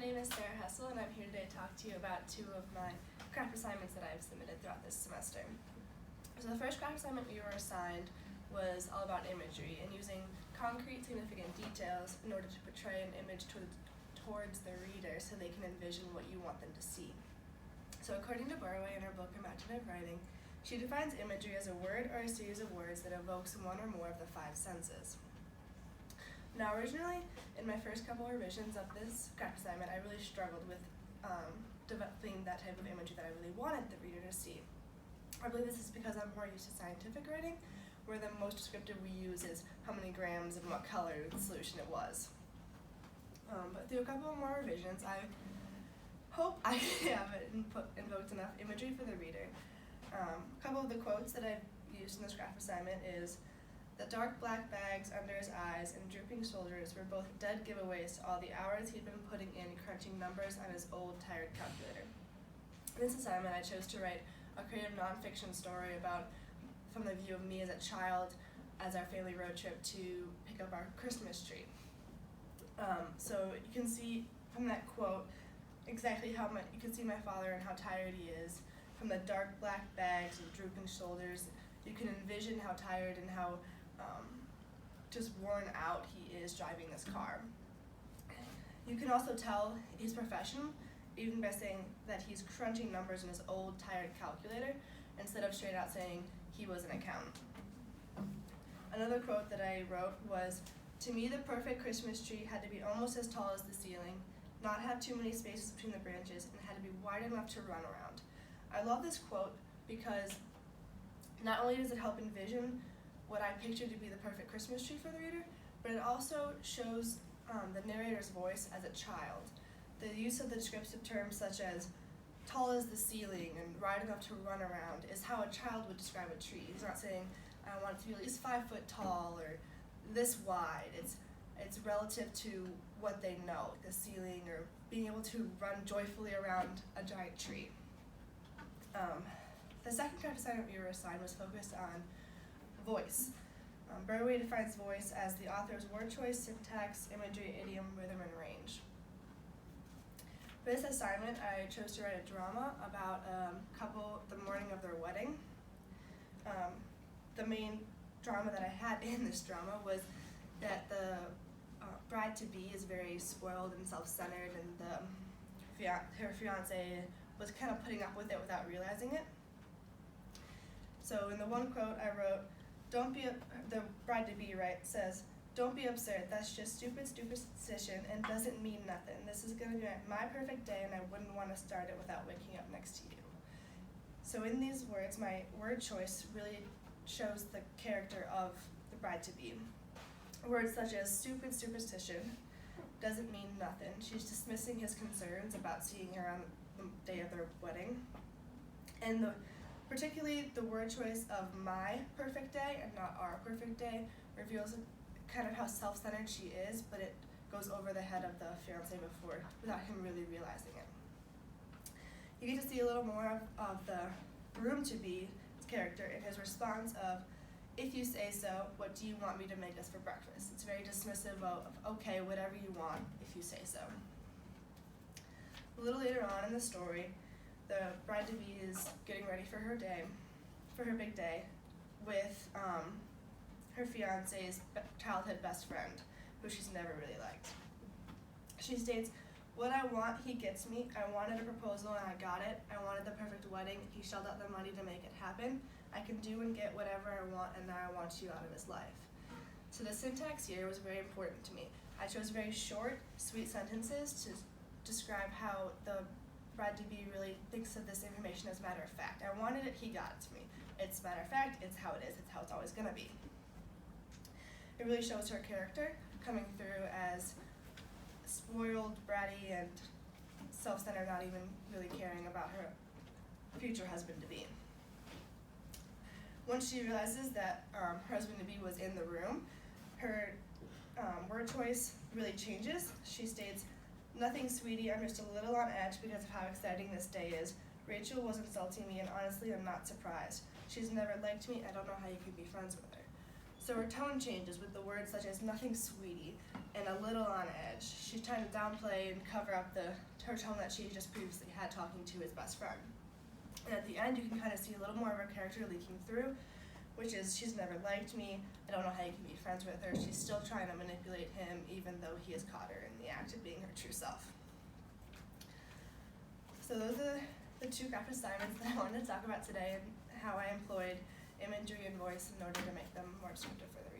name is Sarah Hessel, and I'm here today to talk to you about two of my craft assignments that I've submitted throughout this semester. So the first craft assignment we were assigned was all about imagery and using concrete, significant details in order to portray an image towards the reader so they can envision what you want them to see. So according to Burway in her book Imaginative Writing, she defines imagery as a word or a series of words that evokes one or more of the five senses. Now originally, in my first couple revisions of this craft assignment, I really struggled with developing that type of imagery that I really wanted the reader to see. I believe this is because I'm more used to scientific writing, where the most descriptive we use is how many grams and what color the solution it was. But through a couple of more revisions, I hope I have invoked enough imagery for the reader. A couple of the quotes that I've used in this craft assignment is, "The dark black bags under his eyes and drooping shoulders were both dead giveaways to all the hours he'd been putting in crunching numbers on his old, tired calculator." In this assignment, I chose to write a creative nonfiction story from the view of me as a child as our family road trip to pick up our Christmas tree. So you can see from that quote exactly you can see my father and how tired he is. From the dark black bags and drooping shoulders, you can envision how tired and how just worn out he is driving this car. You can also tell his profession even by saying that he's crunching numbers in his old, tired calculator instead of straight out saying he was an accountant. Another quote that I wrote was, "To me, the perfect Christmas tree had to be almost as tall as the ceiling, not have too many spaces between the branches, and had to be wide enough to run around." I love this quote because not only does it help envision what I pictured to be the perfect Christmas tree for the reader, but it also shows the narrator's voice as a child. The use of the descriptive terms such as tall as the ceiling and wide enough to run around is how a child would describe a tree. He's not saying, "I want it to be at least 5 foot tall or this wide." It's relative to what they know, the ceiling or being able to run joyfully around a giant tree. The second craft assignment we were assigned was focused on voice. Burway defines voice as the author's word choice, syntax, imagery, idiom, rhythm, and range. For this assignment, I chose to write a drama about a couple the morning of their wedding. The main drama that I had in this drama was that the bride-to-be is very spoiled and self-centered, and her fiancé was kind of putting up with it without realizing it. So in the one quote I wrote, the bride-to-be says, "Don't be absurd, that's just stupid superstition and doesn't mean nothing. This is gonna be my perfect day and I wouldn't want to start it without waking up next to you." So in these words, my word choice really shows the character of the bride-to-be. Words such as stupid superstition, doesn't mean nothing. She's dismissing his concerns about seeing her on the day of their wedding. And particularly the word choice of my perfect day and not our perfect day reveals kind of how self-centered she is, but it goes over the head of the fiancé without him really realizing it. You get to see a little more of the groom-to-be's character in his response of, "If you say so, what do you want me to make us for breakfast?" It's very dismissive of, "Okay, whatever you want, if you say so." A little later on in the story, the bride-to-be is getting ready for her big day, with her fiancé's childhood best friend, who she's never really liked. She states, "What I want, he gets me. I wanted a proposal and I got it. I wanted the perfect wedding. He shelled out the money to make it happen. I can do and get whatever I want, and now I want you out of his life." So the syntax here was very important to me. I chose very short, sweet sentences to describe how the bride-to-be really thinks of this information as matter of fact. I wanted it, he got it to me. It's matter of fact, it's how it is, it's how it's always gonna be. It really shows her character coming through as spoiled, bratty, and self-centered, not even really caring about her future husband-to-be. Once she realizes that her husband-to-be was in the room, her word choice really changes. She states, "Nothing, sweetie, I'm just a little on edge because of how exciting this day is. Rachel was insulting me, and honestly, I'm not surprised. She's never liked me. I don't know how you could be friends with her." So her tone changes with the words such as nothing sweetie and a little on edge. She's trying to downplay and cover up her tone that she just previously had talking to his best friend. And at the end, you can kind of see a little more of her character leaking through, which is she's never liked me. I don't know how you can be friends with her. She's still trying to manipulate him even though he has caught her in the act of being her true self. So those are the two craft assignments that I wanted to talk about today and how I employed imagery and voice in order to make them more descriptive for the